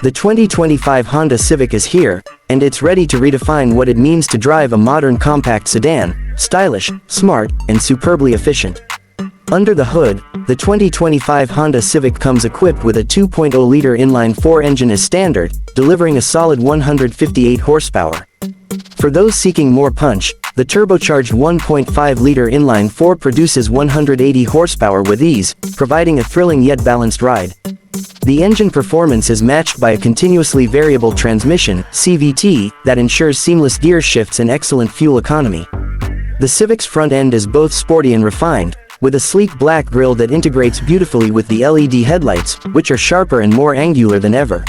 The 2025 Honda Civic is here, and it's ready to redefine what it means to drive a modern compact sedan, stylish, smart, and superbly efficient. Under the hood, the 2025 Honda Civic comes equipped with a 2.0-liter inline-4 engine as standard, delivering a solid 158 horsepower. For those seeking more punch, the turbocharged 1.5-liter inline-4 produces 180 horsepower with ease, providing a thrilling yet balanced ride. The engine performance is matched by a continuously variable transmission, CVT, that ensures seamless gear shifts and excellent fuel economy. The Civic's front end is both sporty and refined, with a sleek black grille that integrates beautifully with the LED headlights, which are sharper and more angular than ever.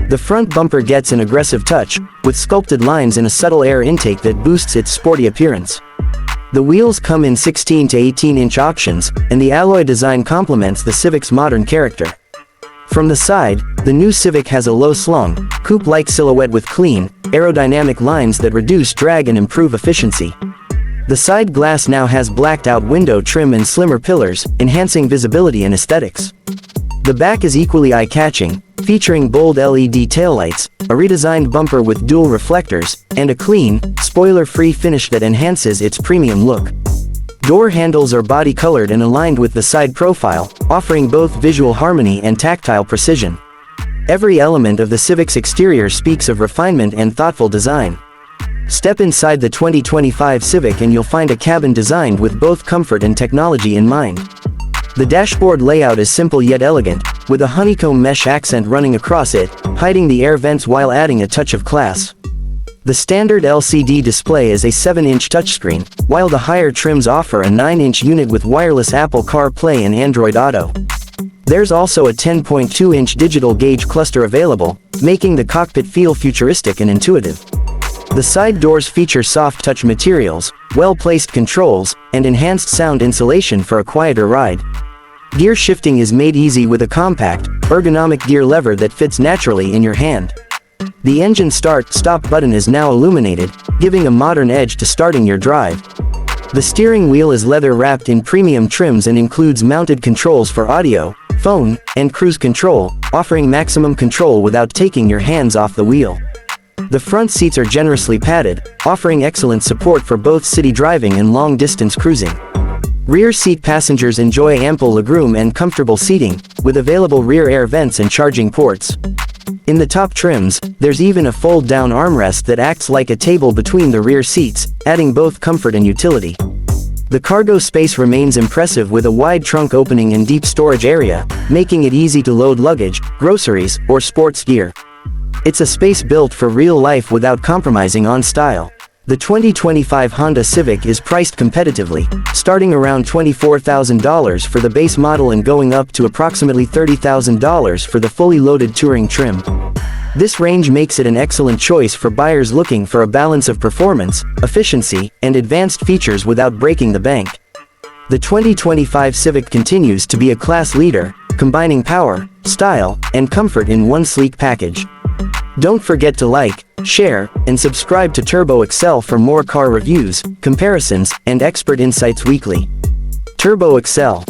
The front bumper gets an aggressive touch, with sculpted lines and a subtle air intake that boosts its sporty appearance. The wheels come in 16 to 18-inch options, and the alloy design complements the Civic's modern character. From the side, the new Civic has a low-slung, coupe-like silhouette with clean, aerodynamic lines that reduce drag and improve efficiency. The side glass now has blacked-out window trim and slimmer pillars, enhancing visibility and aesthetics. The back is equally eye-catching, featuring bold LED taillights, a redesigned bumper with dual reflectors, and a clean, spoiler-free finish that enhances its premium look. Door handles are body-colored and aligned with the side profile, offering both visual harmony and tactile precision. Every element of the Civic's exterior speaks of refinement and thoughtful design. Step inside the 2025 Civic and you'll find a cabin designed with both comfort and technology in mind. The dashboard layout is simple yet elegant, with a honeycomb mesh accent running across it, hiding the air vents while adding a touch of class. The standard LCD display is a 7-inch touchscreen, while the higher trims offer a 9-inch unit with wireless Apple CarPlay and Android Auto. There's also a 10.2-inch digital gauge cluster available, making the cockpit feel futuristic and intuitive. The side doors feature soft-touch materials, well-placed controls, and enhanced sound insulation for a quieter ride. Gear shifting is made easy with a compact, ergonomic gear lever that fits naturally in your hand. The engine start-stop button is now illuminated, giving a modern edge to starting your drive. The steering wheel is leather-wrapped in premium trims and includes mounted controls for audio, phone, and cruise control, offering maximum control without taking your hands off the wheel. The front seats are generously padded, offering excellent support for both city driving and long-distance cruising. Rear seat passengers enjoy ample legroom and comfortable seating, with available rear air vents and charging ports. In the top trims, there's even a fold-down armrest that acts like a table between the rear seats, adding both comfort and utility. The cargo space remains impressive with a wide trunk opening and deep storage area, making it easy to load luggage, groceries, or sports gear. It's a space built for real life without compromising on style. The 2025 Honda Civic is priced competitively, starting around $24,000 for the base model and going up to approximately $30,000 for the fully loaded touring trim. This range makes it an excellent choice for buyers looking for a balance of performance, efficiency, and advanced features without breaking the bank. The 2025 Civic continues to be a class leader, combining power, style, and comfort in one sleek package. Don't forget to like, share, and subscribe to Turbo Excel for more car reviews, comparisons, and expert insights weekly. Turbo Excel.